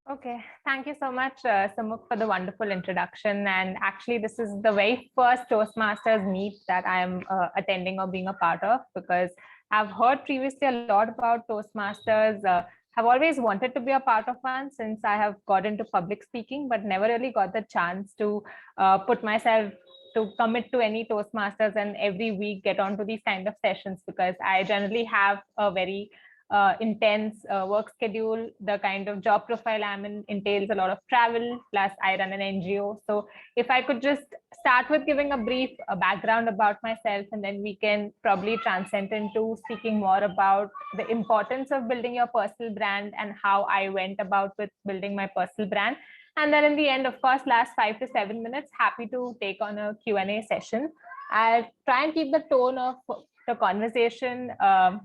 Okay, thank you so much, Samuk, for the wonderful introduction. And actually, this is the very first Toastmasters meet that I am attending or being a part of, because I've heard previously a lot about Toastmasters. Have always wanted to be a part of one since I have got into public speaking, but never really got the chance to put myself to commit to any Toastmasters and every week get onto these kind of sessions, because I generally have a very intense work schedule. The kind of job profile I'm in entails a lot of travel, plus I run an NGO. So if I could just start with giving a brief background about myself, and then we can probably transcend into speaking more about the importance of building your personal brand and how I went about with building my personal brand. And then in the end, of course, last 5 to 7 minutes, happy to take on a Q&A session. I'll try and keep the tone of the conversation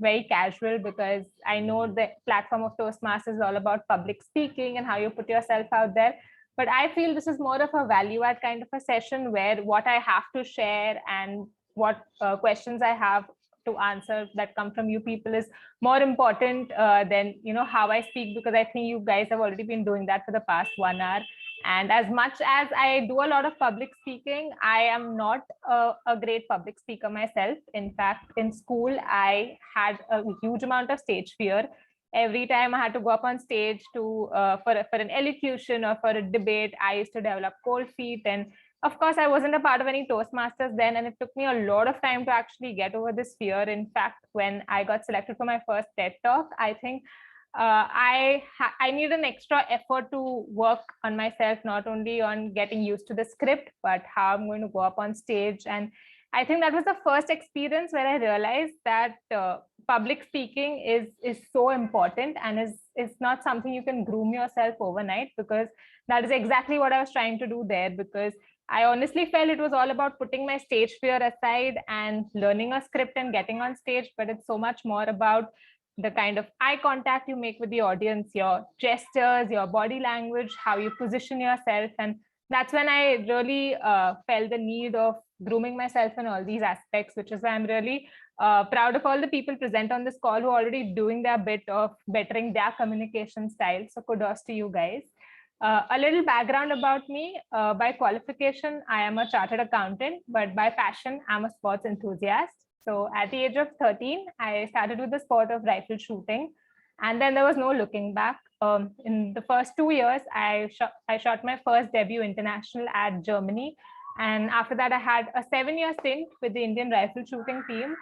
very casual, because I know the platform of Toastmasters is all about public speaking and how you put yourself out there. But I feel this is more of a value add kind of a session where what I have to share and what questions I have to answer that come from you people is more important than how I speak, because I think you guys have already been doing that for the past 1 hour. And as much as I do a lot of public speaking, I am not a great public speaker myself. In fact, in school, I had a huge amount of stage fear. Every time I had to go up on stage to for an elocution or for a debate, I used to develop cold feet. And of course, I wasn't a part of any Toastmasters then, and it took me a lot of time to actually get over this fear. In fact, when I got selected for my first TED Talk, I think I need an extra effort to work on myself, not only on getting used to the script, but how I'm going to go up on stage. And I think that was the first experience where I realized that public speaking is so important and is not something you can groom yourself overnight, because that is exactly what I was trying to do there. Because I honestly felt it was all about putting my stage fear aside and learning a script and getting on stage, but it's so much more about the kind of eye contact you make with the audience, your gestures, your body language, how you position yourself. And that's when I really felt the need of grooming myself in all these aspects, which is why I'm really proud of all the people present on this call who are already doing their bit of bettering their communication style. So kudos to you guys. A little background about me. By qualification, I am a chartered accountant, but by passion, I'm a sports enthusiast. So at the age of 13, I started with the sport of rifle shooting. And then there was no looking back. In the first 2 years, I shot my first debut international at Germany. And after that, I had a 7-year stint with the Indian rifle shooting team.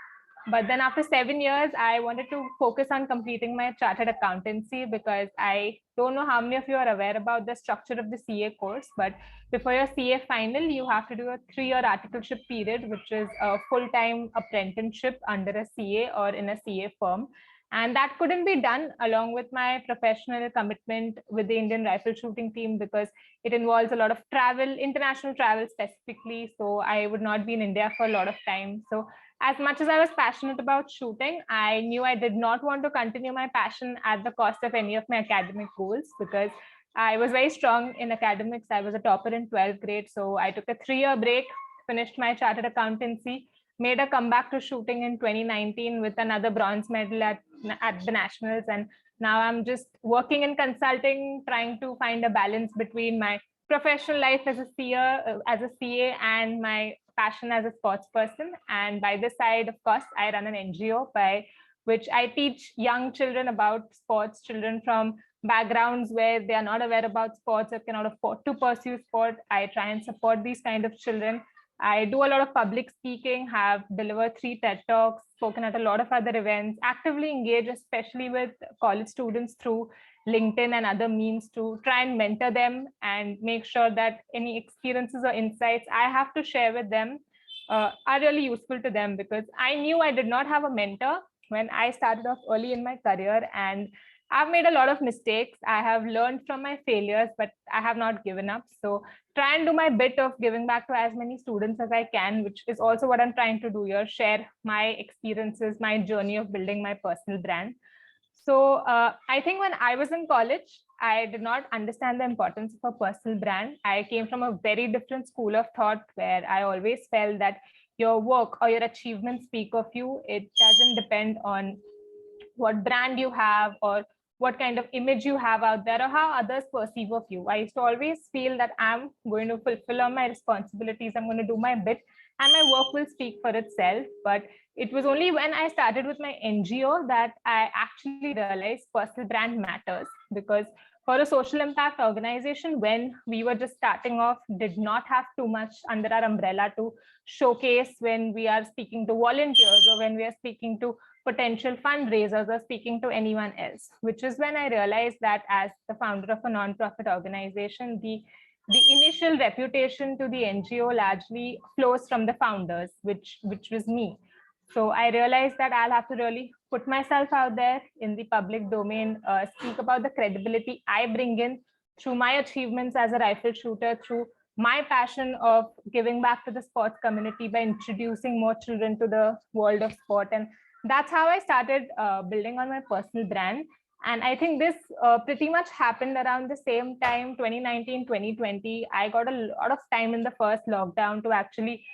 But then after 7 years, I wanted to focus on completing my chartered accountancy, because I don't know how many of you are aware about the structure of the CA course, but before your CA final, you have to do a 3-year articleship period, which is a full-time apprenticeship under a CA or in a CA firm. And that couldn't be done along with my professional commitment with the Indian rifle shooting team, because it involves a lot of travel, international travel specifically. So I would not be in India for a lot of time. So as much as I was passionate about shooting, I knew I did not want to continue my passion at the cost of any of my academic goals, because I was very strong in academics. I was a topper in 12th grade. So I took a 3-year break, finished my chartered accountancy, made a comeback to shooting in 2019 with another bronze medal at the nationals. And now I'm just working in consulting, trying to find a balance between my professional life as a CA and my passion as a sports person. And by this side, of course, I run an NGO by which I teach young children about sports, children from backgrounds where they are not aware about sports or cannot afford to pursue sport. I try and support these kind of children. I do a lot of public speaking, have delivered 3 TED Talks, spoken at a lot of other events, actively engage, especially with college students through LinkedIn and other means to try and mentor them and make sure that any experiences or insights I have to share with them are really useful to them, because I knew I did not have a mentor when I started off early in my career, and I've made a lot of mistakes. I have learned from my failures, but I have not given up. So try and do my bit of giving back to as many students as I can, which is also what I'm trying to do here, share my experiences, my journey of building my personal brand. So I think when I was in college, I did not understand the importance of a personal brand. I came from a very different school of thought where I always felt that your work or your achievements speak of you. It doesn't depend on what brand you have or what kind of image you have out there or how others perceive of you. I used to always feel that I'm going to fulfill all my responsibilities, I'm going to do my bit, and my work will speak for itself. But it was only when I started with my NGO that I actually realized personal brand matters, because for a social impact organization, when we were just starting off, did not have too much under our umbrella to showcase when we are speaking to volunteers or when we are speaking to potential fundraisers or speaking to anyone else, which is when I realized that as the founder of a non-profit organization, the initial reputation to the NGO largely flows from the founders, which was me. So I realized that I'll have to really put myself out there in the public domain, speak about the credibility I bring in through my achievements as a rifle shooter, through my passion of giving back to the sports community by introducing more children to the world of sport. And that's how I started building on my personal brand. And I think this pretty much happened around the same time, 2019, 2020. I got a lot of time in the first lockdown to actually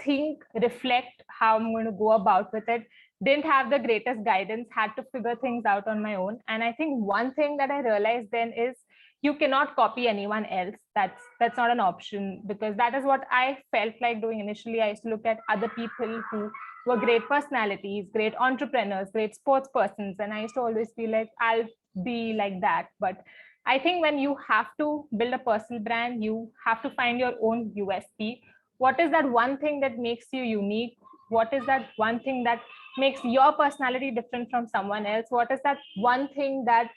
think, reflect how I'm going to go about with it. Didn't have the greatest guidance, had to figure things out on my own. And I think one thing that I realized then is you cannot copy anyone else. That's not an option, because that is what I felt like doing initially. I used to look at other people who were great personalities, great entrepreneurs, great sports persons, and I used to always feel like I'll be like that. But I think when you have to build a personal brand, you have to find your own USP. What is that one thing that makes you unique? What is that one thing that makes your personality different from someone else? What is that one thing that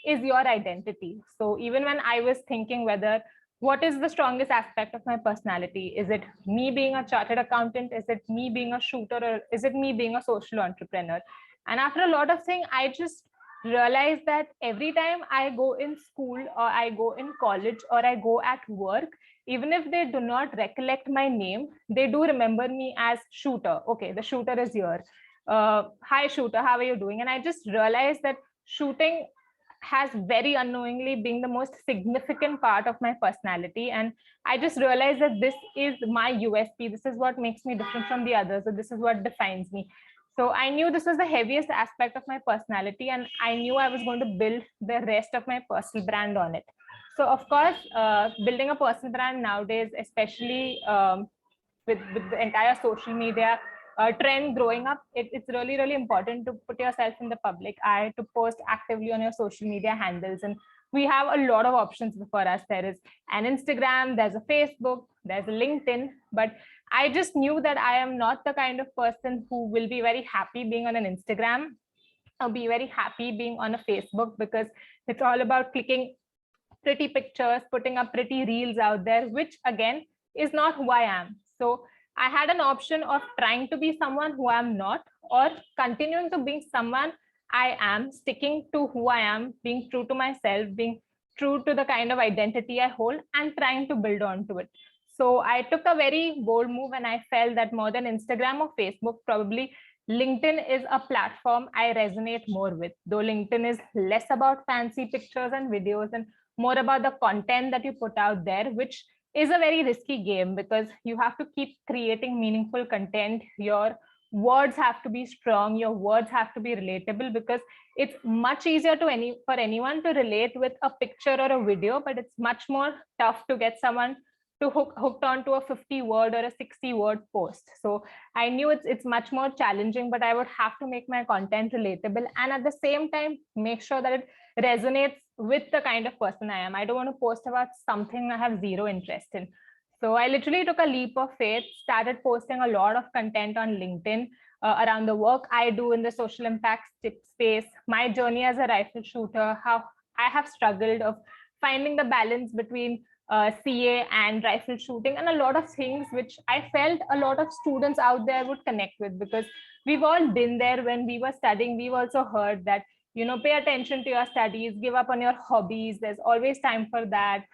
is your identity? So even when I was thinking whether what is the strongest aspect of my personality, is it me being a chartered accountant, is it me being a shooter, or is it me being a social entrepreneur? And after a lot of things, I just realized that every time I go in school or I go in college or I go at work, even if they do not recollect my name, they do remember me as Shooter. Okay, the shooter is here. Hi Shooter, how are you doing? And I just realized that shooting has very unknowingly been the most significant part of my personality. And I just realized that this is my USP. This is what makes me different from the others. So this is what defines me. So I knew this was the heaviest aspect of my personality, and I knew I was going to build the rest of my personal brand on it. So of course, building a personal brand nowadays, especially with the entire social media trend growing up, it's really, really important to put yourself in the public eye, to post actively on your social media handles. And we have a lot of options before us. There is an Instagram, there's a Facebook, there's a LinkedIn, but I just knew that I am not the kind of person who will be very happy being on an Instagram or be very happy being on a Facebook, because it's all about clicking pretty pictures, putting up pretty reels out there, which again is not who I am. So I had an option of trying to be someone who I'm not, or continuing to be someone I am, sticking to who I am, being true to myself, being true to the kind of identity I hold, and trying to build onto it. So I took a very bold move, and I felt that more than Instagram or Facebook, probably LinkedIn is a platform I resonate more with. Though LinkedIn is less about fancy pictures and videos and more about the content that you put out there, which is a very risky game, because you have to keep creating meaningful content. Your words have to be strong, your words have to be relatable, because it's much easier for anyone to relate with a picture or a video, but it's much more tough to get someone to hooked onto a 50-word or a 60-word post. So I knew it's much more challenging, but I would have to make my content relatable, and at the same time make sure that it resonates with the kind of person I am. I don't want to post about something I have zero interest in. So I literally took a leap of faith, started posting a lot of content on LinkedIn around the work I do in the social impact space, my journey as a rifle shooter, how I have struggled of finding the balance between CA and rifle shooting, and a lot of things which I felt a lot of students out there would connect with, because we've all been there when we were studying. We've also heard that, pay attention to your studies, give up on your hobbies. There's always time for that.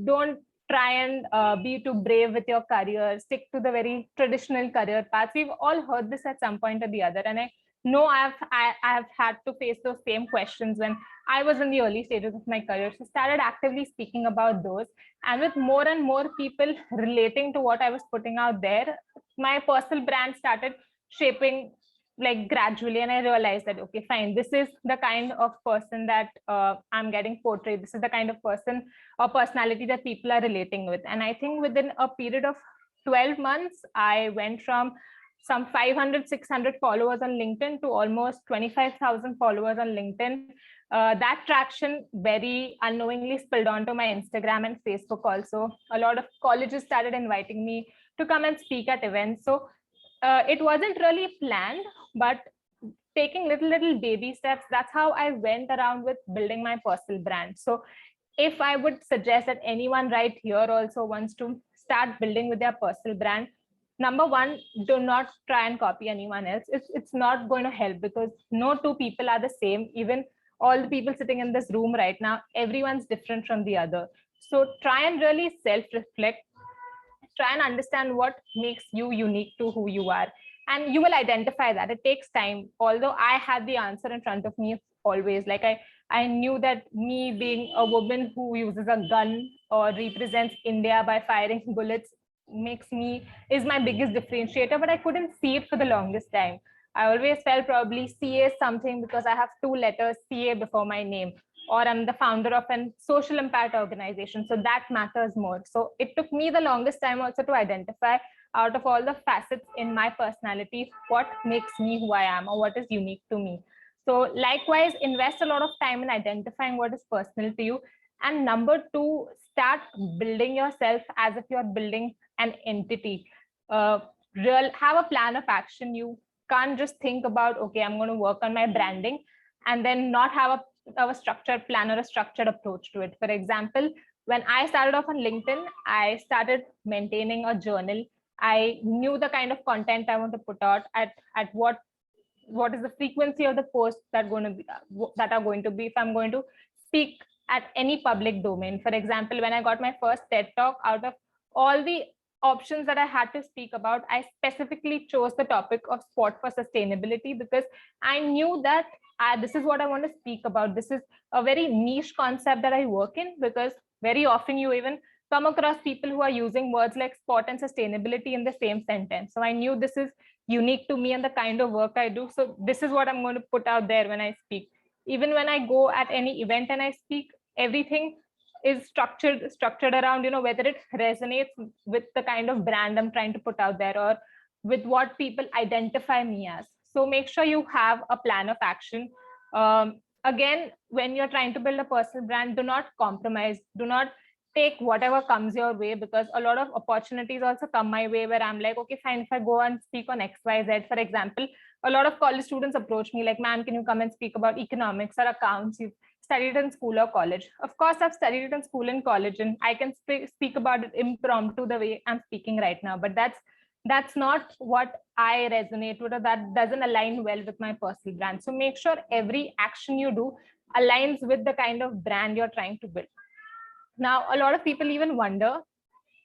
Don't try and be too brave with your career. Stick to the very traditional career path. We've all heard this at some point or the other. And I know I've had to face those same questions when I was in the early stages of my career. So started actively speaking about those. And with more and more people relating to what I was putting out there, my personal brand started shaping like gradually, and I realized that, okay, fine, this is the kind of person that I'm getting portrayed. This is the kind of person or personality that people are relating with. And I think within a period of 12 months, I went from some 500, 600 followers on LinkedIn to almost 25,000 followers on LinkedIn. That traction very unknowingly spilled onto my Instagram and Facebook also. A lot of colleges started inviting me to come and speak at events. So it wasn't really planned, but taking little baby steps, that's how I went around with building my personal brand. So if I would suggest that anyone right here also wants to start building with their personal brand, number one, do not try and copy anyone else. It's not going to help, because no two people are the same. Even all the people sitting in this room right now, everyone's different from the other. So try and really self-reflect. Try and understand what makes you unique to who you are, and you will identify that. It takes time. Although I had the answer in front of me always, like I knew that me being a woman who uses a gun or represents India by firing bullets is my biggest differentiator, but I couldn't see it for the longest time. I always felt probably CA something because I have two letters CA before my name, or I'm the founder of a social impact organization. So that matters more. So it took me the longest time also to identify, out of all the facets in my personality, what makes me who I am, or what is unique to me. So likewise, invest a lot of time in identifying what is personal to you. And number two, start building yourself as if you're building an entity. Have a plan of action. You can't just think about, okay, I'm going to work on my branding and then not have a structured plan or a structured approach to it. For example, when I started off on LinkedIn, I started maintaining a journal. I knew the kind of content I want to put out, at what is the frequency of the posts that are going to be if I'm going to speak at any public domain. For example, when I got my first TED talk, out of all the options that I had to speak about, I specifically chose the topic of sport for sustainability, because I knew that this is what I want to speak about. This is a very niche concept that I work in, because very often you even come across people who are using words like sport and sustainability in the same sentence. So I knew this is unique to me and the kind of work I do. So this is what I'm going to put out there when I speak. Even when I go at any event and I speak, everything is structured around, whether it resonates with the kind of brand I'm trying to put out there, or with what people identify me as. So make sure you have a plan of action. Again, when you're trying to build a personal brand, do not compromise. Do not take whatever comes your way, because a lot of opportunities also come my way where I'm like, okay, fine, if I go and speak on XYZ, for example, a lot of college students approach me like, ma'am, can you come and speak about economics or accounts? You've studied in school or college. Of course, I've studied it in school and college, and I can speak about it impromptu the way I'm speaking right now. But that's not what I resonate with, or that doesn't align well with my personal brand. So make sure every action you do aligns with the kind of brand you're trying to build. Now, a lot of people even wonder,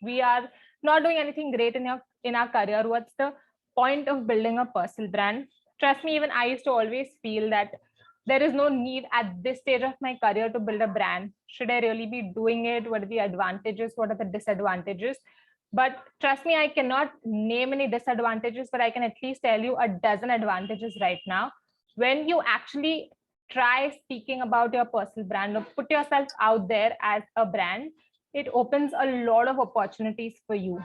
we are not doing anything great in our career. What's the point of building a personal brand? Trust me, even I used to always feel that there is no need at this stage of my career to build a brand. Should I really be doing it? What are the advantages? What are the disadvantages? But trust me, I cannot name any disadvantages, but I can at least tell you a dozen advantages right now. When you actually try speaking about your personal brand, or put yourself out there as a brand, it opens a lot of opportunities for you.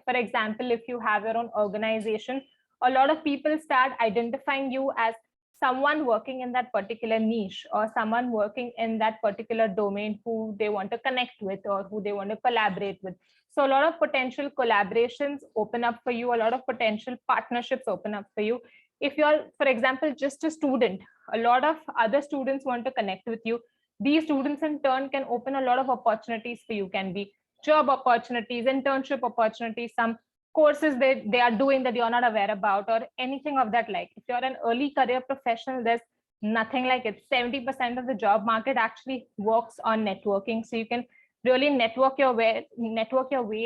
For example, if you have your own organization, a lot of people start identifying you as someone working in that particular niche, or someone working in that particular domain who they want to connect with or who they want to collaborate with. So a lot of potential collaborations open up for you, a lot of potential partnerships open up for you. If you're, for example, just a student, a lot of other students want to connect with you. These students in turn can open a lot of opportunities for you, can be job opportunities, internship opportunities, some courses they are doing that you're not aware about, or anything of that like. If you're an early career professional, there's nothing like it. 70% of the job market actually works on networking. So you can really network your way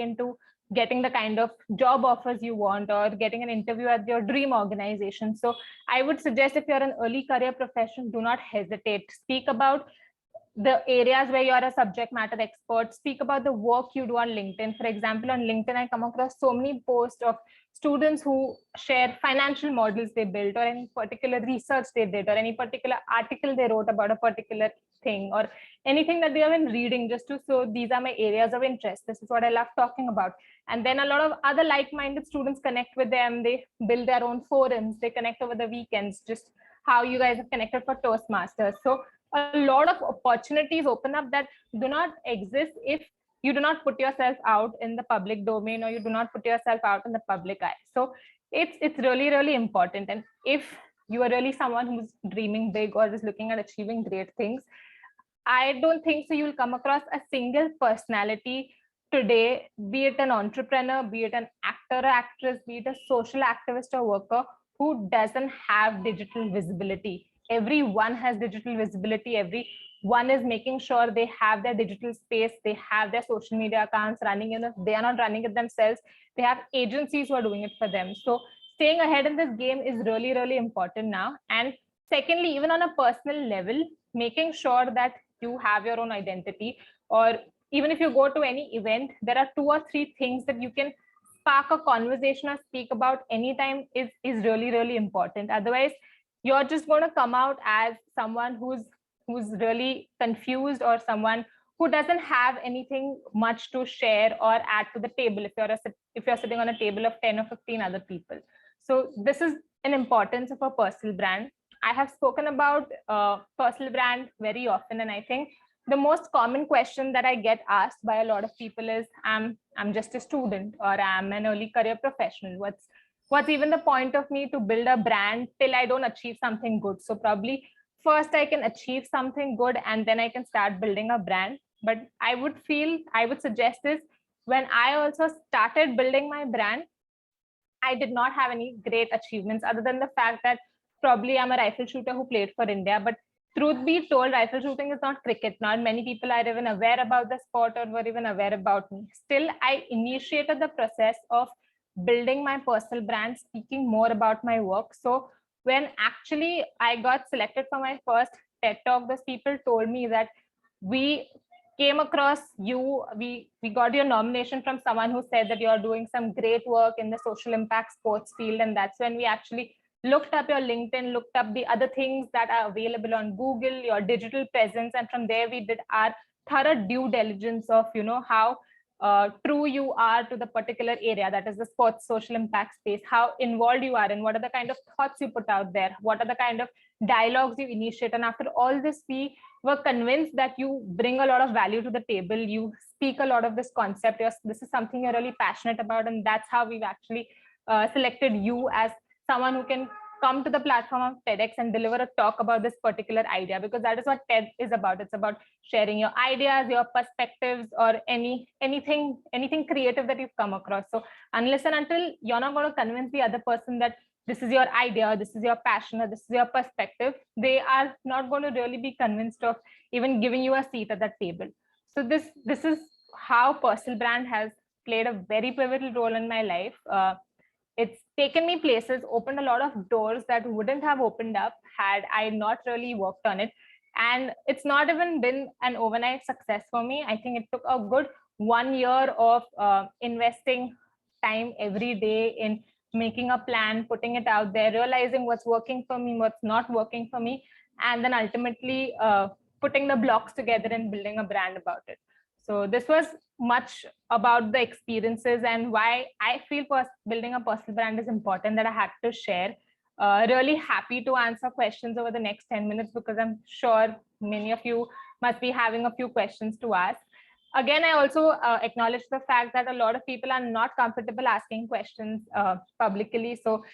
into getting the kind of job offers you want, or getting an interview at your dream organization. So I would suggest, if you're an early career professional, do not hesitate. Speak about the areas where you're a subject matter expert, speak about the work you do on LinkedIn. For example, on LinkedIn, I come across so many posts of students who share financial models they built, or any particular research they did, or any particular article they wrote about a particular thing, or anything that they have been reading, just to so these are my areas of interest. This is what I love talking about. And then a lot of other like-minded students connect with them. They build their own forums. They connect over the weekends, just how you guys have connected for Toastmasters. So a lot of opportunities open up that do not exist if you do not put yourself out in the public domain, or you do not put yourself out in the public eye. So it's really, really important. And if you are really someone who's dreaming big or is looking at achieving great things, I don't think so you'll come across a single personality today, be it an entrepreneur, be it an actor or actress, be it a social activist or worker, who doesn't have digital visibility. Everyone has digital visibility. Everyone is making sure they have their digital space, they have their social media accounts running. If they are not running it themselves, they have agencies who are doing it for them. So staying ahead in this game is really, really important now. And secondly, even on a personal level, making sure that you have your own identity, or even if you go to any event, there are 2 or 3 things that you can spark a conversation or speak about anytime is really, really important. Otherwise, you're just going to come out as someone who's really confused, or someone who doesn't have anything much to share or add to the table if you're sitting on a table of 10 or 15 other people. So this is an importance of a personal brand. I have spoken about personal brand very often, and I think the most common question that I get asked by a lot of people is, I'm just a student, or I'm an early career professional. What's even the point of me to build a brand till I don't achieve something good? So probably first I can achieve something good, and then I can start building a brand. But I would suggest is, when I also started building my brand, I did not have any great achievements other than the fact that probably I'm a rifle shooter who played for India. But truth be told, rifle shooting is not cricket. Not many people are even aware about the sport or were even aware about me. Still, I initiated the process of building my personal brand, speaking more about my work. So when actually I got selected for my first TED Talk, those people told me that we came across you, we got your nomination from someone who said that you're doing some great work in the social impact sports field. And that's when we actually looked up your LinkedIn, looked up the other things that are available on Google, your digital presence. And from there, we did our thorough due diligence of, how true you are to the particular area, that is the sports social impact space, how involved you are, and what are the kind of thoughts you put out there, what are the kind of dialogues you initiate. And after all this, we were convinced that you bring a lot of value to the table, you speak a lot of this concept, this is something you're really passionate about. And that's how we've actually selected you as someone who can come to the platform of TEDx and deliver a talk about this particular idea, because that is what TED is about. It's about sharing your ideas, your perspectives, or anything creative that you've come across. So unless and until you're not going to convince the other person that this is your idea, this is your passion, or this is your perspective, they are not going to really be convinced of even giving you a seat at that table. So this is how personal brand has played a very pivotal role in my life. It's taken me places, opened a lot of doors that wouldn't have opened up had I not really worked on it. And it's not even been an overnight success for me. I think it took a good 1 year of investing time every day in making a plan, putting it out there, realizing what's working for me, what's not working for me, and then ultimately putting the blocks together and building a brand about it. So this was much about the experiences and why I feel building a personal brand is important, that I had to share. Really happy to answer questions over the next 10 minutes, because I'm sure many of you must be having a few questions to ask. Again, I also acknowledge the fact that a lot of people are not comfortable asking questions publicly. So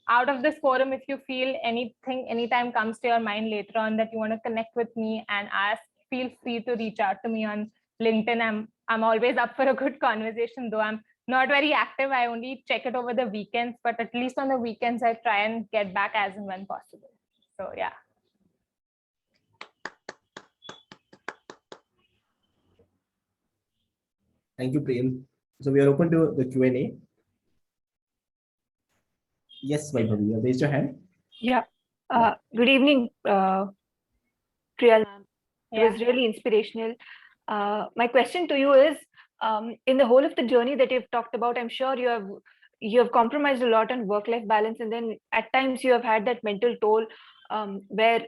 out of this forum, if you feel anytime comes to your mind later on that you want to connect with me and ask, feel free to reach out to me on LinkedIn. I'm always up for a good conversation, though I'm not very active. I only check it over the weekends, but at least on the weekends, I try and get back as and when possible. So yeah. Thank you, Priyal. So we are open to the Q&A. Yes, Vaibhavi, raise your hand. Yeah. Good evening, Priyal. It was really inspirational. My question to you is, in the whole of the journey that you've talked about, I'm sure you have compromised a lot on work-life balance, and then at times you have had that mental toll where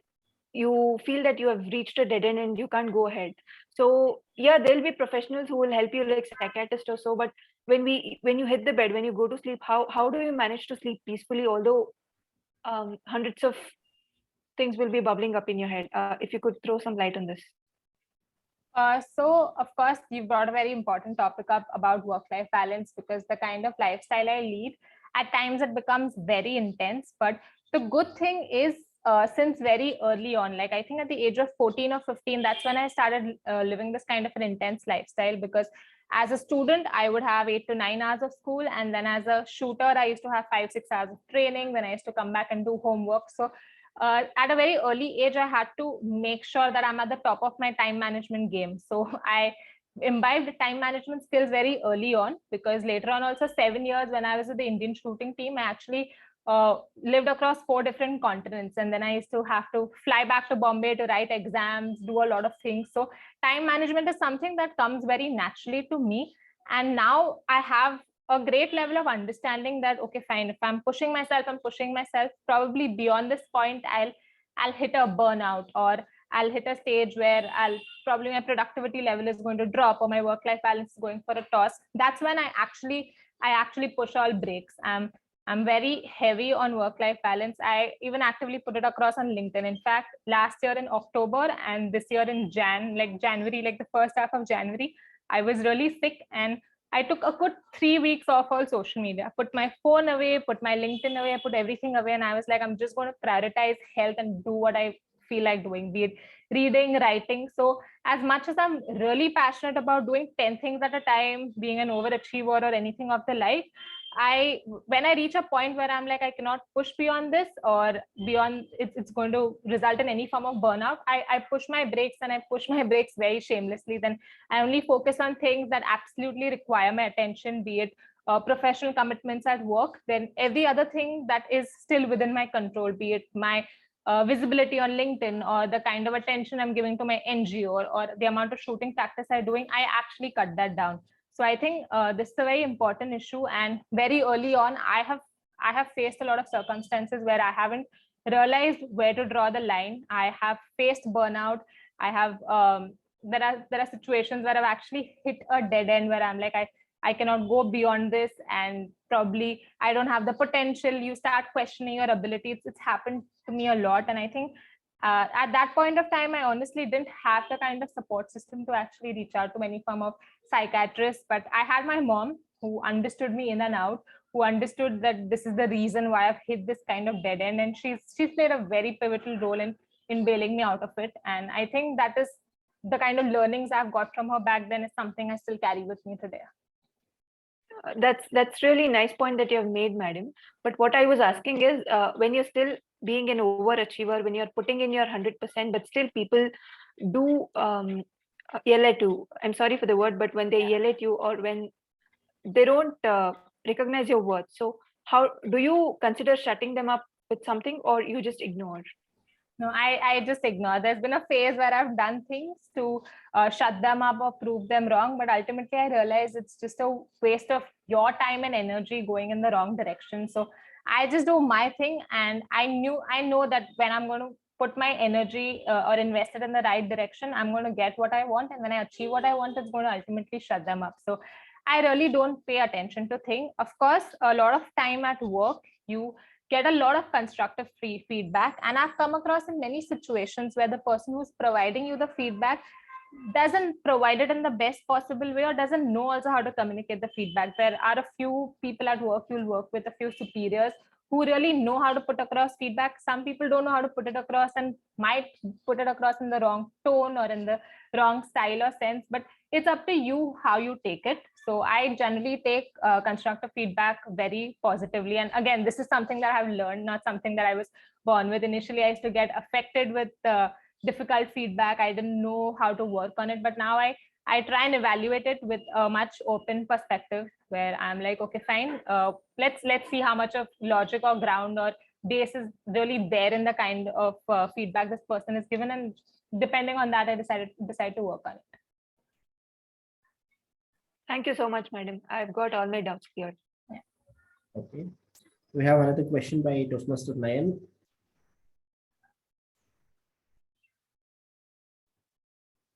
you feel that you have reached a dead end and you can't go ahead. So yeah, there'll be professionals who will help you, like psychiatrists or so, but when you hit the bed, when you go to sleep, how do you manage to sleep peacefully, although hundreds of things will be bubbling up in your head? If you could throw some light on this. So, of course, you brought a very important topic up about work-life balance, because the kind of lifestyle I lead, at times it becomes very intense. But the good thing is, since very early on, like I think at the age of 14 or 15, that's when I started living this kind of an intense lifestyle. Because as a student, I would have 8 to 9 hours of school. And then as a shooter, I used to have 5-6 hours of training. Then I used to come back and do homework. So at a very early age, I had to make sure that I'm at the top of my time management game. So I imbibed time management skills very early on, because later on also 7 years when I was with the Indian shooting team, I actually lived across 4 different continents. And then I used to have to fly back to Bombay to write exams, do a lot of things. So time management is something that comes very naturally to me. And now I have a great level of understanding that, okay, fine, if I'm pushing myself, probably beyond this point, I'll hit a burnout, or I'll hit a stage where probably my productivity level is going to drop, or my work-life balance is going for a toss. That's when I actually push all brakes. I'm very heavy on work-life balance. I even actively put it across on LinkedIn. In fact, last year in October and this year in January, like the first half of January, I was really sick, and I took a good 3 weeks off all social media. I put my phone away, put my LinkedIn away, I put everything away. And I was like, I'm just going to prioritize health and do what I feel like doing, be it reading, writing. So as much as I'm really passionate about doing 10 things at a time, being an overachiever or anything of the like, when I reach a point where I'm like, I cannot push beyond this, or beyond it's going to result in any form of burnout, I push my brakes, and I push my brakes very shamelessly. Then I only focus on things that absolutely require my attention, be it professional commitments at work. Then every other thing that is still within my control, be it my visibility on LinkedIn, or the kind of attention I'm giving to my NGO, or the amount of shooting practice I'm doing, I actually cut that down. So I think this is a very important issue. And very early on, I have faced a lot of circumstances where I haven't realized where to draw the line. I have faced burnout. I have there are situations where I've actually hit a dead end, where I'm like, I cannot go beyond this, and probably I don't have the potential. You start questioning your abilities. It's happened to me a lot. And I think at that point of time, I honestly didn't have the kind of support system to actually reach out to any form of psychiatrist. But I had my mom, who understood me in and out, who understood that this is the reason why I've hit this kind of dead end. And she's played a very pivotal role in bailing me out of it. And I think that is the kind of learnings I've got from her back then is something I still carry with me today. That's really nice point that you have made, madam. But what I was asking is, when you're still being an overachiever, when you're putting in your 100%, but still people do yell at you. I'm sorry for the word, but when they yell at you, or when they don't recognize your worth, so how do you consider shutting them up with something, or you just ignore? No, I just ignore. There's been a phase where I've done things to shut them up or prove them wrong, but ultimately I realized it's just a waste of your time and energy going in the wrong direction. So I just do my thing, and I know that when I'm going to put my energy or invest it in the right direction, I'm going to get what I want, and when I achieve what I want, it's going to ultimately shut them up. So I really don't pay attention to things. Of course, a lot of time at work, you get a lot of constructive feedback. And I've come across in many situations where the person who's providing you the feedback doesn't provide it in the best possible way, or doesn't know also how to communicate the feedback. There are a few people at work, you'll work with a few superiors who really know how to put across feedback. Some people don't know how to put it across, and might put it across in the wrong tone or in the wrong style or sense. But it's up to you how you take it. So I generally take constructive feedback very positively. And again, this is something that I've learned, not something that I was born with. Initially, I used to get affected with difficult feedback. I didn't know how to work on it. But now I try and evaluate it with a much open perspective, where I'm like, okay, fine. Let's see how much of logic or ground or base is really there in the kind of feedback this person is given, and depending on that, I decided to work on it. Thank you so much, madam. I've got all my doubts cleared. Okay. We have another question by Toastmaster Nayan.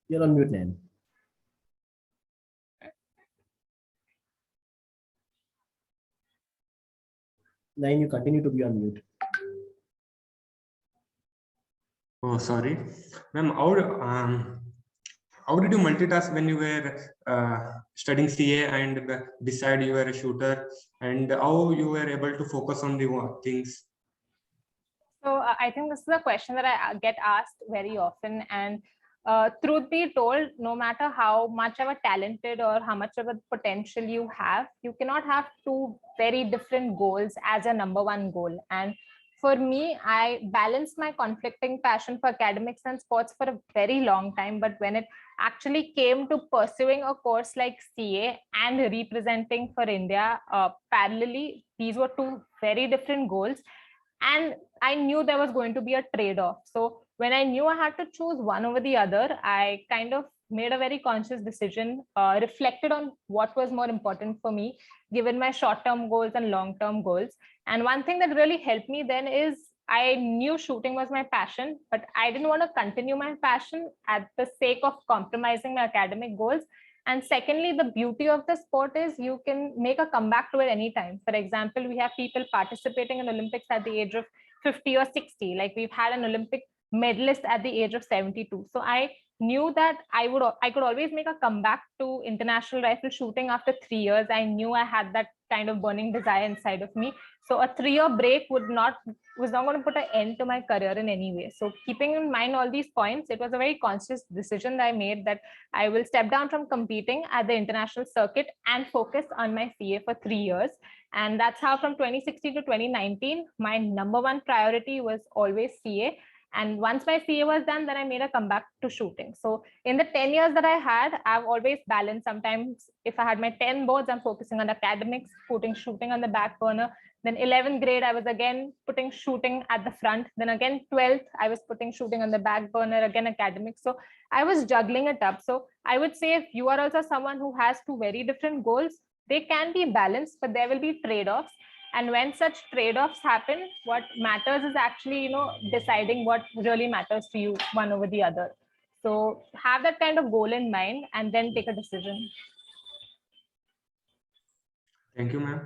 You're on mute, Nayan. Nayan, you continue to be on mute. Oh, sorry, ma'am. How did you multitask when you were studying CA and decide you were a shooter, and how you were able to focus on the things? So I think this is a question that I get asked very often, and truth be told, no matter how much of a talented or how much of a potential you have, you cannot have two very different goals as a number one goal. And for me, I balanced my conflicting passion for academics and sports for a very long time. But when it actually came to pursuing a course like CA and representing for India parallelly, these were two very different goals. And I knew there was going to be a trade-off. So when I knew I had to choose one over the other, I kind of made a very conscious decision, reflected on what was more important for me, given my short-term goals and long-term goals. And one thing that really helped me then is I knew shooting was my passion, but I didn't want to continue my passion at the sake of compromising my academic goals. And secondly, the beauty of the sport is you can make a comeback to it anytime. For example, we have people participating in Olympics at the age of 50 or 60. Like we've had an Olympic medalist at the age of 72. So I knew that I could always make a comeback to international rifle shooting after 3 years. I knew I had that kind of burning desire inside of me. So a 3-year break was not going to put an end to my career in any way. So keeping in mind all these points, it was a very conscious decision that I made that I will step down from competing at the international circuit and focus on my CA for 3 years. And that's how from 2016 to 2019, my number one priority was always CA. And once my CA was done, then I made a comeback to shooting. So in the 10 years that I had, I've always balanced. Sometimes if I had my 10 boards, I'm focusing on academics, putting shooting on the back burner. Then 11th grade, I was again putting shooting at the front. Then again, 12th, I was putting shooting on the back burner, again academics. So I was juggling it up. So I would say if you are also someone who has two very different goals, they can be balanced, but there will be trade-offs. And when such trade-offs happen, what matters is actually, deciding what really matters to you, one over the other. So have that kind of goal in mind and then take a decision. Thank you, ma'am.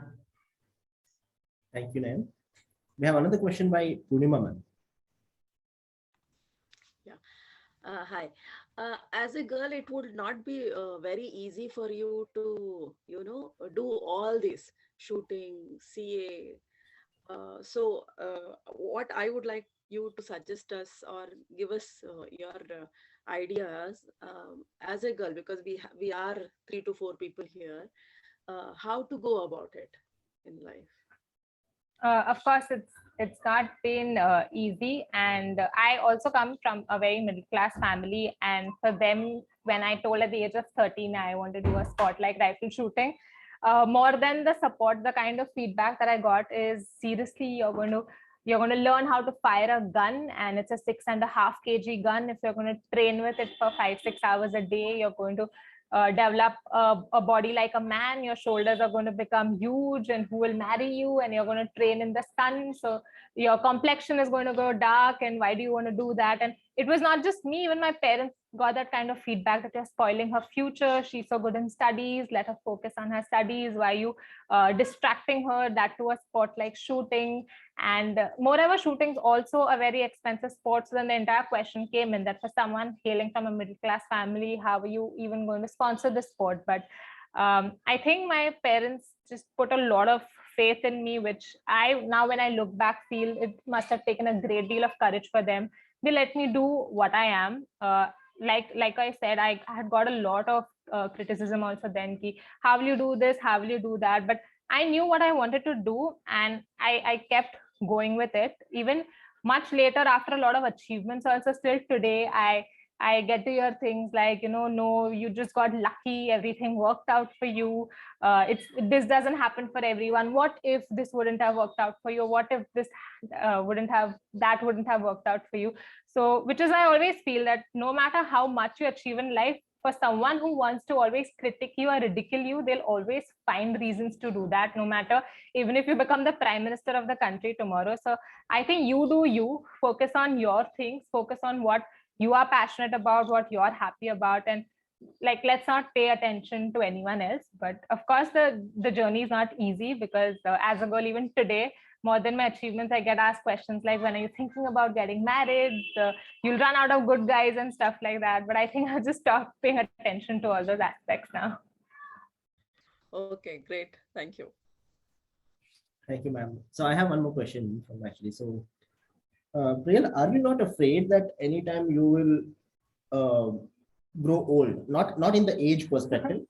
Thank you, Nayan. We have another question by Purnima ma'am. Hi. As a girl, it would not be very easy for you to, do all this shooting, CA. So what I would like you to suggest us or give us your ideas as a girl, because we are 3 to 4 people here, how to go about it in life. Of course, it's not been easy, and I also come from a very middle class family, and for them, when I told at the age of 13 I want to do a sport like rifle shooting, more than the support, the kind of feedback that I got is, seriously, you're going to learn how to fire a gun, and it's a 6.5 kg gun. If you're going to train with it for 5-6 hours a day, you're going to develop a body like a man. Your shoulders are going to become huge, and who will marry you? And you're going to train in the sun, so your complexion is going to go dark, and why do you want to do that? And it was not just me, even my parents got that kind of feedback that you're spoiling her future. She's so good in studies, let her focus on her studies. Why are you distracting her, that to a sport like shooting? And moreover, shooting is also a very expensive sport. So then the entire question came in that for someone hailing from a middle class family, how are you even going to sponsor the sport? But I think my parents just put a lot of faith in me, which I now, when I look back, feel it must have taken a great deal of courage for them. They let me do what I am. Like I said, I had got a lot of criticism also then. Ki, how will you do this? How will you do that? But I knew what I wanted to do, and I kept going with it. Even much later, after a lot of achievements, also still today, I get to hear things like, no, you just got lucky, everything worked out for you. This doesn't happen for everyone. What if this wouldn't have worked out for you? What if this wouldn't have worked out for you? So, which is I always feel that no matter how much you achieve in life, for someone who wants to always critique you or ridicule you, they'll always find reasons to do that, no matter, even if you become the prime minister of the country tomorrow. So I think you do you, focus on your things, focus on what you are passionate about, what you're happy about, and like, let's not pay attention to anyone else. But of course, the journey is not easy, because as a girl, even today, more than my achievements, I get asked questions like, when are you thinking about getting married? You'll run out of good guys and stuff like that. But I think I'll just stop paying attention to all those aspects now. Okay, great. Thank you. Thank you, ma'am. So I have one more question from actually. So, Priyal, are you not afraid that anytime you will grow old, not in the age perspective,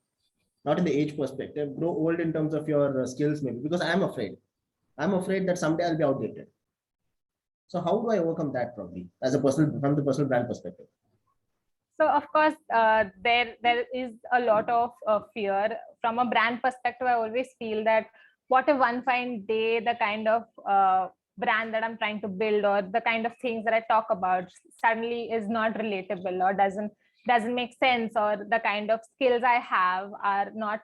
not in the age perspective, grow old in terms of your skills, maybe? Because I'm afraid that someday I'll be outdated. So how do I overcome that, probably, as a personal, from the personal brand perspective? So of course, there is a lot of fear. From a brand perspective, I always feel that what if one fine day the kind of brand that I'm trying to build, or the kind of things that I talk about, suddenly is not relatable, or doesn't make sense, or the kind of skills I have are not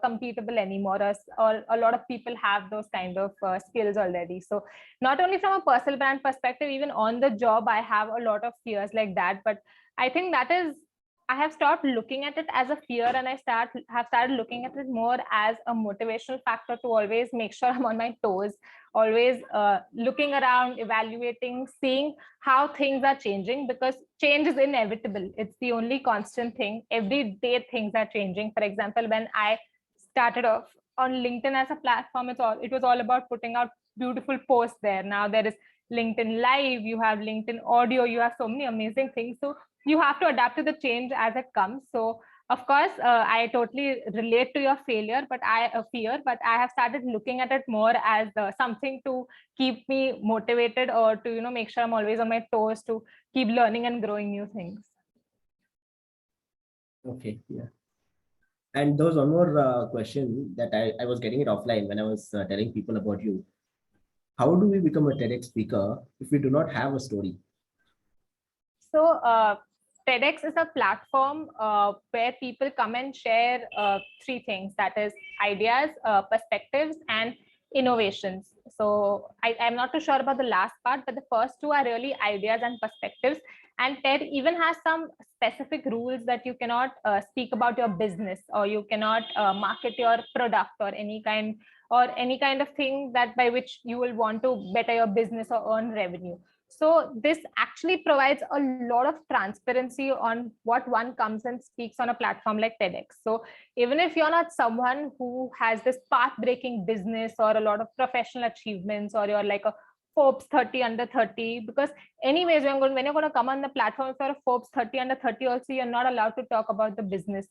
completable anymore, or a lot of people have those kind of skills already. So not only from a personal brand perspective, even on the job, I have a lot of fears like that. But I think that is, I have stopped looking at it as a fear, and I have started looking at it more as a motivational factor to always make sure I'm on my toes, always looking around, evaluating, seeing how things are changing, because change is inevitable. It's the only constant thing. Every day things are changing. For example, when I started off on LinkedIn as a platform, it was all about putting out beautiful posts there. Now there is LinkedIn Live, you have LinkedIn Audio, you have so many amazing things. So you have to adapt to the change as it comes. So of course, I totally relate to your failure, but I have started looking at it more as something to keep me motivated, or to make sure I'm always on my toes, to keep learning and growing new things. Okay, yeah. And there was one more question that I was getting it offline when I was telling people about you. How do we become a TEDx speaker if we do not have a story? So TEDx is a platform where people come and share three things, that is ideas, perspectives, and innovations. So I'm not too sure about the last part, but the first two are really ideas and perspectives. And TED even has some specific rules that you cannot speak about your business, or you cannot market your product, or any kind of thing that by which you will want to better your business or earn revenue. So this actually provides a lot of transparency on what one comes and speaks on a platform like TEDx. So even if you're not someone who has this path-breaking business or a lot of professional achievements, or you're like a Forbes 30 under 30, because anyways, when you're going to come on the platform for a Forbes 30 under 30 also, you're not allowed to talk about the business.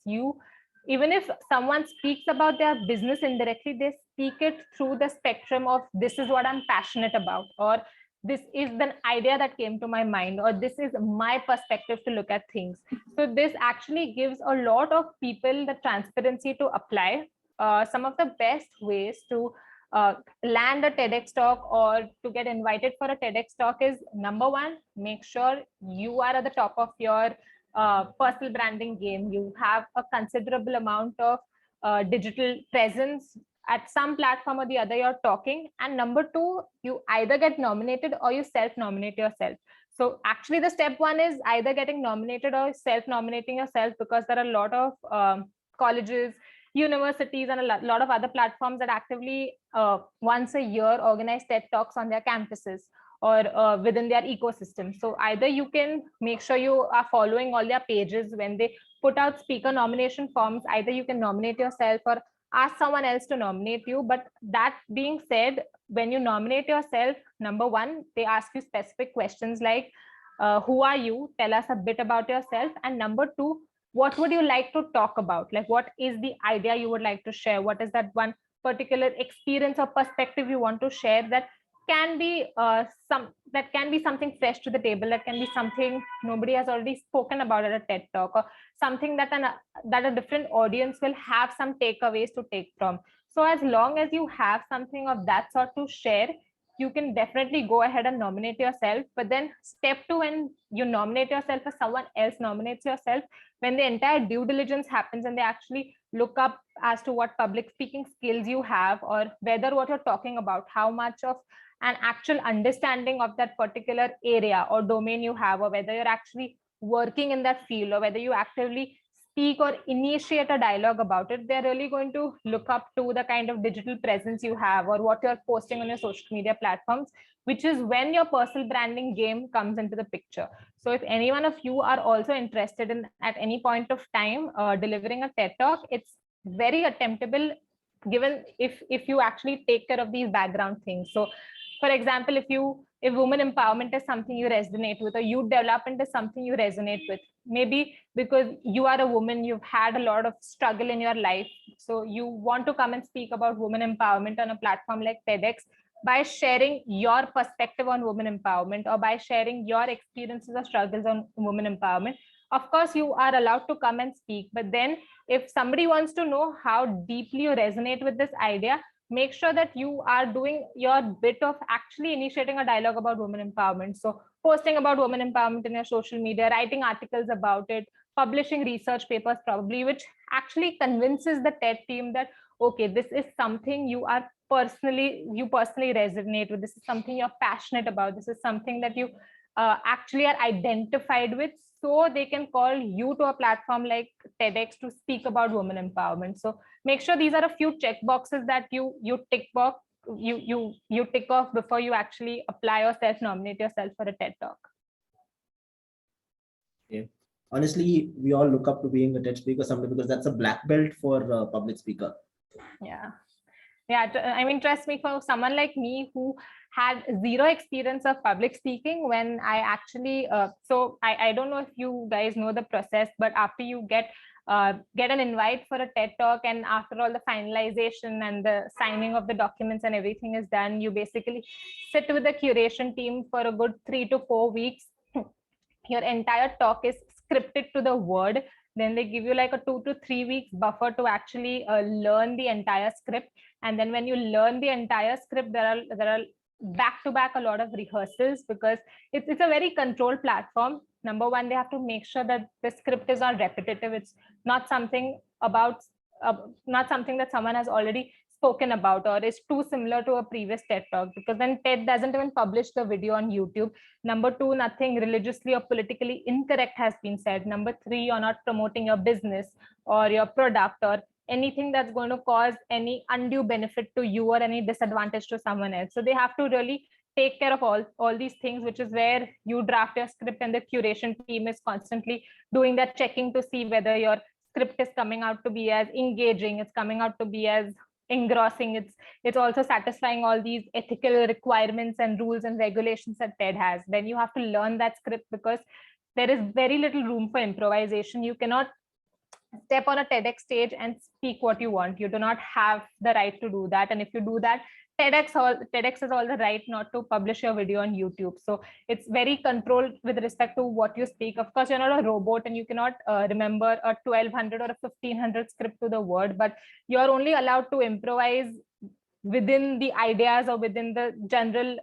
Even if someone speaks about their business indirectly, they speak it through the spectrum of, this is what I'm passionate about, or this is the idea that came to my mind, or this is my perspective to look at things. So this actually gives a lot of people the transparency to apply. Some of the best ways to land a TEDx talk, or to get invited for a TEDx talk, is number one, make sure you are at the top of your personal branding game. You have a considerable amount of digital presence at some platform or the other you're talking. And number two, you either get nominated or you self-nominate yourself. So actually the step one is either getting nominated or self-nominating yourself, because there are a lot of colleges, universities, and a lot of other platforms that actively once a year organize TED Talks on their campuses, or within their ecosystem. So either you can make sure you are following all their pages when they put out speaker nomination forms, either you can nominate yourself or ask someone else to nominate you. But that being said, when you nominate yourself, number one, they ask you specific questions like, who are you? Tell us a bit about yourself. And number two, what would you like to talk about? Like, what is the idea you would like to share? What is that one particular experience or perspective you want to share that can be something fresh to the table, that can be something nobody has already spoken about at a TED Talk, or something that a different audience will have some takeaways to take from. So as long as you have something of that sort to share, you can definitely go ahead and nominate yourself. But then step 2, when you nominate yourself or someone else nominates yourself, when the entire due diligence happens and they actually look up as to what public speaking skills you have, or whether what you're talking about, how much of an actual understanding of that particular area or domain you have, or whether you're actually working in that field, or whether you actively speak or initiate a dialogue about it, they're really going to look up to the kind of digital presence you have or what you're posting on your social media platforms, which is when your personal branding game comes into the picture. So if any one of you are also interested in at any point of time delivering a TED Talk, it's very attemptable given if you actually take care of these background things. So for example, if women empowerment is something you resonate with, or youth development is something you resonate with, maybe because you are a woman, you've had a lot of struggle in your life, so you want to come and speak about women empowerment on a platform like TEDx, by sharing your perspective on women empowerment, or by sharing your experiences or struggles on women empowerment, of course you are allowed to come and speak. But then if somebody wants to know how deeply you resonate with this idea, make sure that you are doing your bit of actually initiating a dialogue about women empowerment. So posting about women empowerment in your social media, writing articles about it, publishing research papers probably, which actually convinces the TED team that, okay, this is something you personally resonate with. This is something you're passionate about. This is something that you actually are identified with. So they can call you to a platform like TEDx to speak about women empowerment. So make sure these are a few check boxes that you tick box, you tick off before you actually apply or self-nominate yourself for a TED Talk. Okay. Honestly, we all look up to being a TED speaker someday, because that's a black belt for a public speaker. Yeah. I mean, trust me, for someone like me who had zero experience of public speaking, when I actually, so I don't know if you guys know the process, but after you get an invite for a TED Talk, and after all the finalization and the signing of the documents and everything is done, you basically sit with the curation team for a good 3 to 4 weeks. Your entire talk is scripted to the word. Then they give you like a 2 to 3 weeks buffer to actually learn the entire script. And then when you learn the entire script, there are back to back a lot of rehearsals, because it's a very controlled platform. Number one, they have to make sure that the script is not repetitive. It's not something that someone has already spoken about or is too similar to a previous TED Talk, because then TED doesn't even publish the video on YouTube. Number two, nothing religiously or politically incorrect has been said. Number three, you're not promoting your business or your product or anything that's going to cause any undue benefit to you or any disadvantage to someone else. So they have to really take care of all these things, which is where you draft your script and the curation team is constantly doing that checking to see whether your script is coming out to be as engaging, it's coming out to be as engrossing, it's also satisfying all these ethical requirements and rules and regulations that TED has. Then you have to learn that script, because there is very little room for improvisation. You cannot step on a TEDx stage and speak what you want. You do not have the right to do that. And if you do that, TEDx has all the right not to publish your video on YouTube. So it's very controlled with respect to what you speak. Of course, you're not a robot and you cannot remember a 1200 or a 1500 script to the word, but you're only allowed to improvise within the ideas or within the general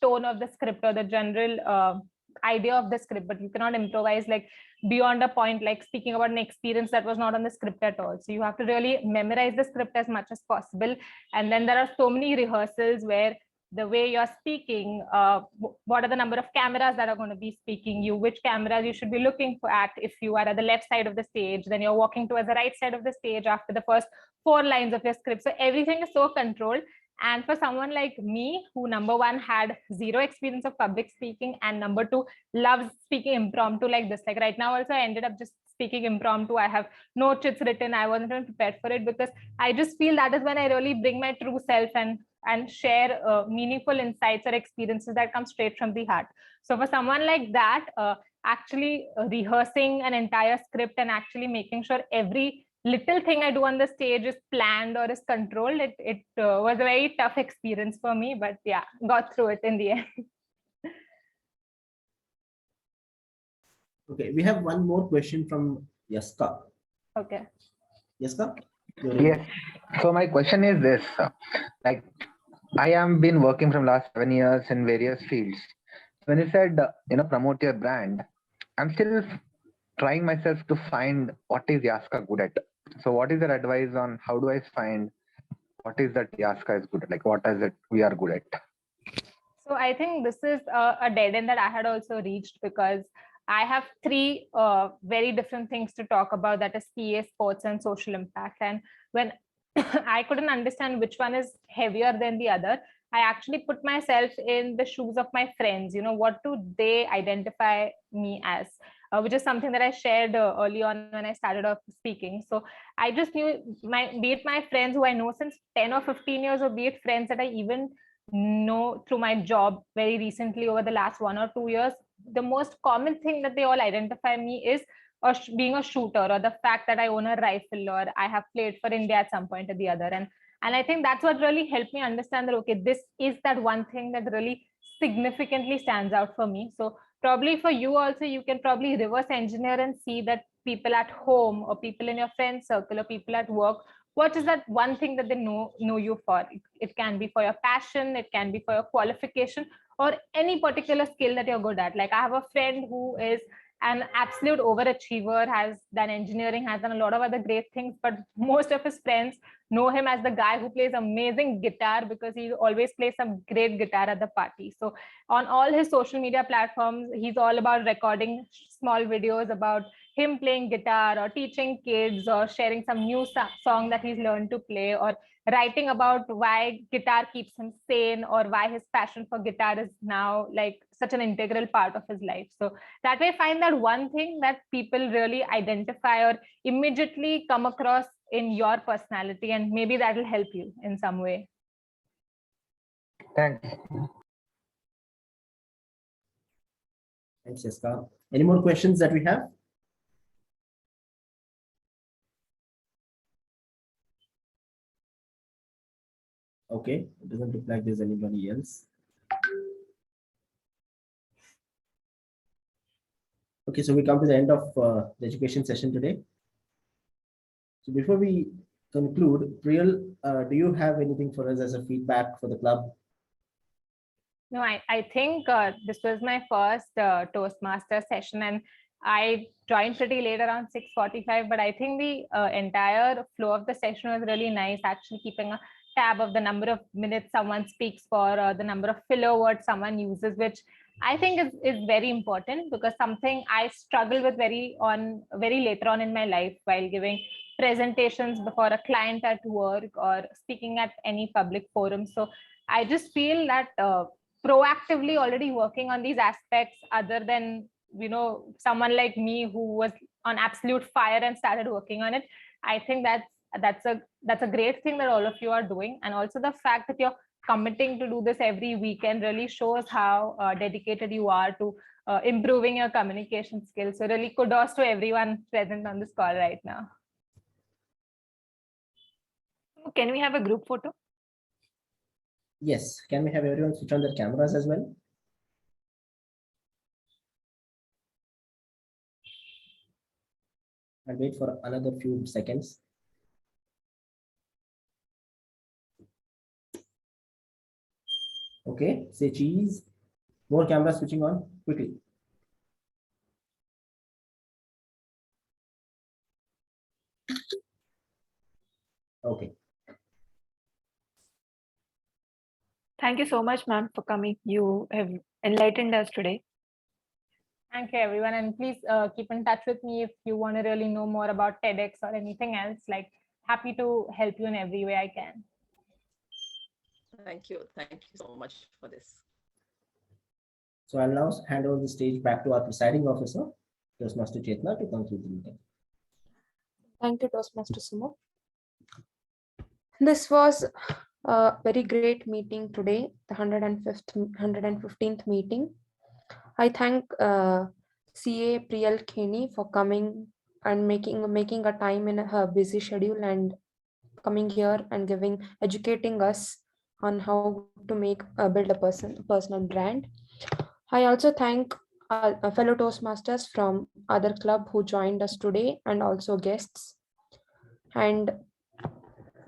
tone of the script or the general idea of the script, but you cannot improvise like beyond a point, like speaking about an experience that was not on the script at all. So you have to really memorize the script as much as possible. And then there are so many rehearsals where the way you're speaking, what are the number of cameras that are going to be speaking you, which cameras you should be looking for at. If you are at the left side of the stage, then you're walking towards the right side of the stage after the first 4 lines of your script. So everything is so controlled. And for someone like me, who number one had zero experience of public speaking, and number two loves speaking impromptu like this, like right now also I ended up just speaking impromptu. I have no chits written. I wasn't even prepared for it, because I just feel that is when I really bring my true self and share meaningful insights or experiences that come straight from the heart. So for someone like that, actually rehearsing an entire script and actually making sure every little thing I do on the stage is planned or is controlled, it was a very tough experience for me, but yeah, got through it in the end. Okay, we have one more question from Yaska. Okay. Yaska? Yes. So my question is this, like I have been working from last 7 years in various fields. When you said, promote your brand, I'm still trying myself to find what is Yaska good at. So what is your advice on how do I find what is that Yaska is good at? Like what is it we are good at? So I think this is a dead end that I had also reached, because I have three very different things to talk about, that is CA, sports, and social impact. And when I couldn't understand which one is heavier than the other, I actually put myself in the shoes of my friends. What do they identify me as? Which is something that I shared early on when I started off speaking. So I just knew be it my friends who I know since 10 or 15 years, or be it friends that I even know through my job very recently over the last 1 or 2 years, the most common thing that they all identify me is being a shooter, or the fact that I own a rifle, or I have played for India at some point or the other. And I think that's what really helped me understand that, okay, this is that one thing that really significantly stands out for me. So probably for you also, you can probably reverse engineer and see that people at home, or people in your friend circle, or people at work, what is that one thing that they know you for? It can be for your passion, it can be for your qualification, or any particular skill that you're good at. Like, I have a friend who is an absolute overachiever, has done engineering, has done a lot of other great things, but most of his friends know him as the guy who plays amazing guitar, because he always plays some great guitar at the party. So on all his social media platforms, he's all about recording small videos about him playing guitar, or teaching kids, or sharing some new song that he's learned to play, or writing about why guitar keeps him sane, or why his passion for guitar is now like such an integral part of his life. So that way, I find that one thing that people really identify or immediately come across in your personality, and maybe that will help you in some way. Thanks. Thanks, Yaska. Any more questions that we have? Okay, it doesn't look like there's anybody else. Okay, so we come to the end of the education session today. So before we conclude, Priyal, do you have anything for us as a feedback for the club? No, I think this was my first Toastmaster session, and I joined pretty late, around 6:45, but I think the entire flow of the session was really nice, actually keeping a tab of the number of minutes someone speaks for, or the number of filler words someone uses, which I think is very important, because something I struggle with very later on in my life while giving presentations before a client at work, or speaking at any public forum. So I just feel that proactively already working on these aspects, other than someone like me who was on absolute fire and started working on it, I think that's a great thing that all of you are doing. And also the fact that you're committing to do this every weekend really shows how dedicated you are to improving your communication skills. So really kudos to everyone present on this call right now. Can we have a group photo? Yes, can we have everyone switch on their cameras as well? And wait for another few seconds. Okay, say cheese. More cameras switching on quickly. Okay. Thank you so much, ma'am, for coming. You have enlightened us today. Thank you, everyone. And please keep in touch with me if you want to really know more about TEDx or anything else. Like, happy to help you in every way I can. Thank you. Thank you so much for this. So I'll now hand over the stage back to our presiding officer, Toastmaster Chetna, to conclude the meeting. Thank you, Toastmaster Sumo. This was a very great meeting today, the 115th meeting. I thank CA Priyal Keni for coming and making a time in her busy schedule and coming here and educating us on how to build a personal brand. I also thank fellow Toastmasters from other club who joined us today, and also guests. And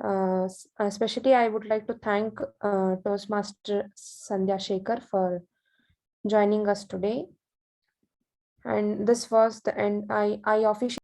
Especially, I would like to thank Toastmaster Sandhya Shekhar for joining us today. And this was the end. I officially